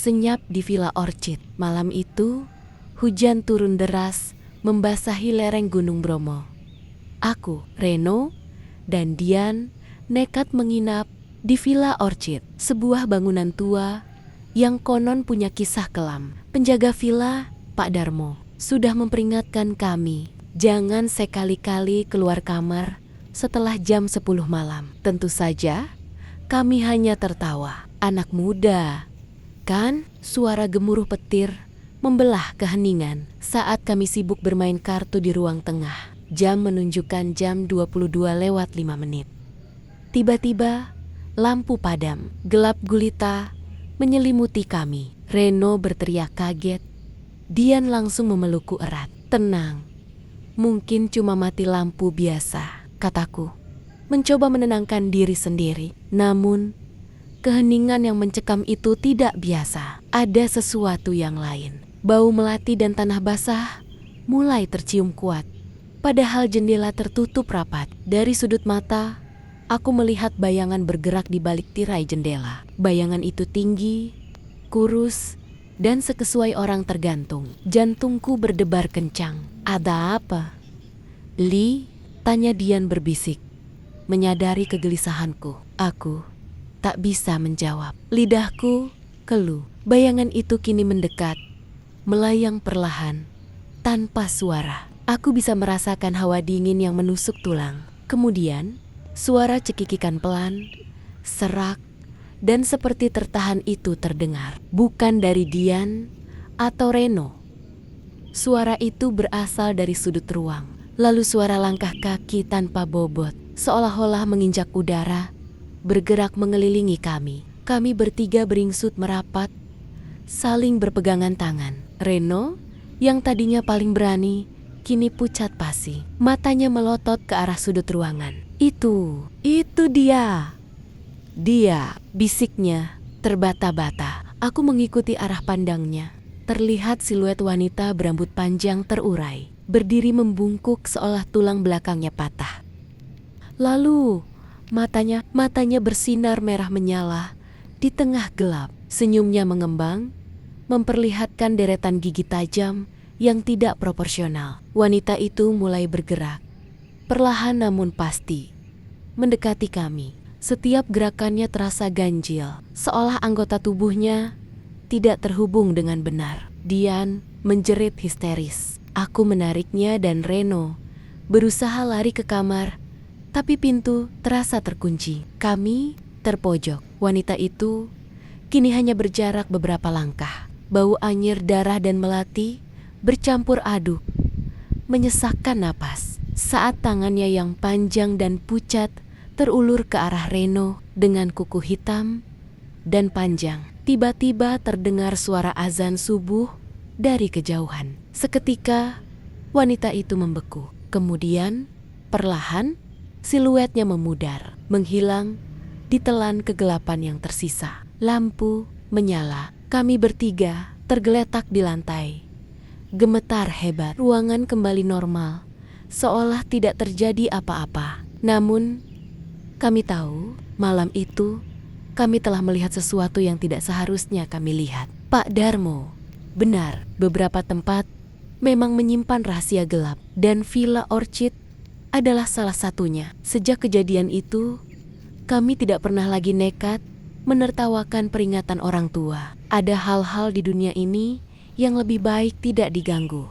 senyap di Villa Orchid. Malam itu, hujan turun deras membasahi lereng Gunung Bromo. Aku, Reno, dan Dian nekat menginap di Villa Orchid, sebuah bangunan tua yang konon punya kisah kelam. Penjaga villa, Pak Darmo, sudah memperingatkan kami, jangan sekali-kali keluar kamar setelah jam 10 malam. Tentu saja, kami hanya tertawa. Anak muda, kan? Suara gemuruh petir membelah keheningan saat kami sibuk bermain kartu di ruang tengah. Jam menunjukkan jam 22:05. Tiba-tiba, lampu padam, gelap gulita menyelimuti kami. Reno berteriak kaget. Dian langsung memelukku erat. Tenang, mungkin cuma mati lampu biasa, kataku. Mencoba menenangkan diri sendiri. Namun, keheningan yang mencekam itu tidak biasa. Ada sesuatu yang lain. Bau melati dan tanah basah mulai tercium kuat. Padahal jendela tertutup rapat. Dari sudut mata, aku melihat bayangan bergerak di balik tirai jendela. Bayangan itu tinggi, kurus, dan sekesuai orang tergantung. Jantungku berdebar kencang. Ada apa? Li, tanya Dian berbisik, menyadari kegelisahanku. Aku tak bisa menjawab. Lidahku keluh. Bayangan itu kini mendekat, melayang perlahan, tanpa suara. Aku bisa merasakan hawa dingin yang menusuk tulang. Kemudian, suara cekikikan pelan, serak, dan seperti tertahan itu terdengar. Bukan dari Dian atau Reno. Suara itu berasal dari sudut ruang. Lalu suara langkah kaki tanpa bobot, seolah-olah menginjak udara, bergerak mengelilingi kami. Kami bertiga beringsut merapat, saling berpegangan tangan. Reno, yang tadinya paling berani, kini pucat pasi. Matanya melotot ke arah sudut ruangan. Itu dia. Dia, bisiknya, terbata-bata. Aku mengikuti arah pandangnya. Terlihat siluet wanita berambut panjang terurai, berdiri membungkuk seolah tulang belakangnya patah. Lalu, matanya bersinar merah menyala di tengah gelap. Senyumnya mengembang, memperlihatkan deretan gigi tajam yang tidak proporsional. Wanita itu mulai bergerak, perlahan namun pasti, mendekati kami. Setiap gerakannya terasa ganjil, seolah anggota tubuhnya tidak terhubung dengan benar. Dian menjerit histeris. Aku menariknya dan Reno berusaha lari ke kamar, tapi pintu terasa terkunci. Kami terpojok. Wanita itu kini hanya berjarak beberapa langkah. Bau anyir darah dan melati bercampur aduk, menyesakkan napas. Saat tangannya yang panjang dan pucat terulur ke arah Reno dengan kuku hitam dan panjang. Tiba-tiba terdengar suara azan subuh dari kejauhan. Seketika, wanita itu membeku. Kemudian, perlahan, siluetnya memudar, menghilang, ditelan kegelapan yang tersisa. Lampu menyala. Kami bertiga tergeletak di lantai. Gemetar hebat. Ruangan kembali normal, seolah tidak terjadi apa-apa. Namun, kami tahu malam itu kami telah melihat sesuatu yang tidak seharusnya kami lihat. Pak Darmo, benar, beberapa tempat memang menyimpan rahasia gelap, dan Villa Orchid adalah salah satunya. Sejak kejadian itu, kami tidak pernah lagi nekat menertawakan peringatan orang tua. Ada hal-hal di dunia ini yang lebih baik tidak diganggu.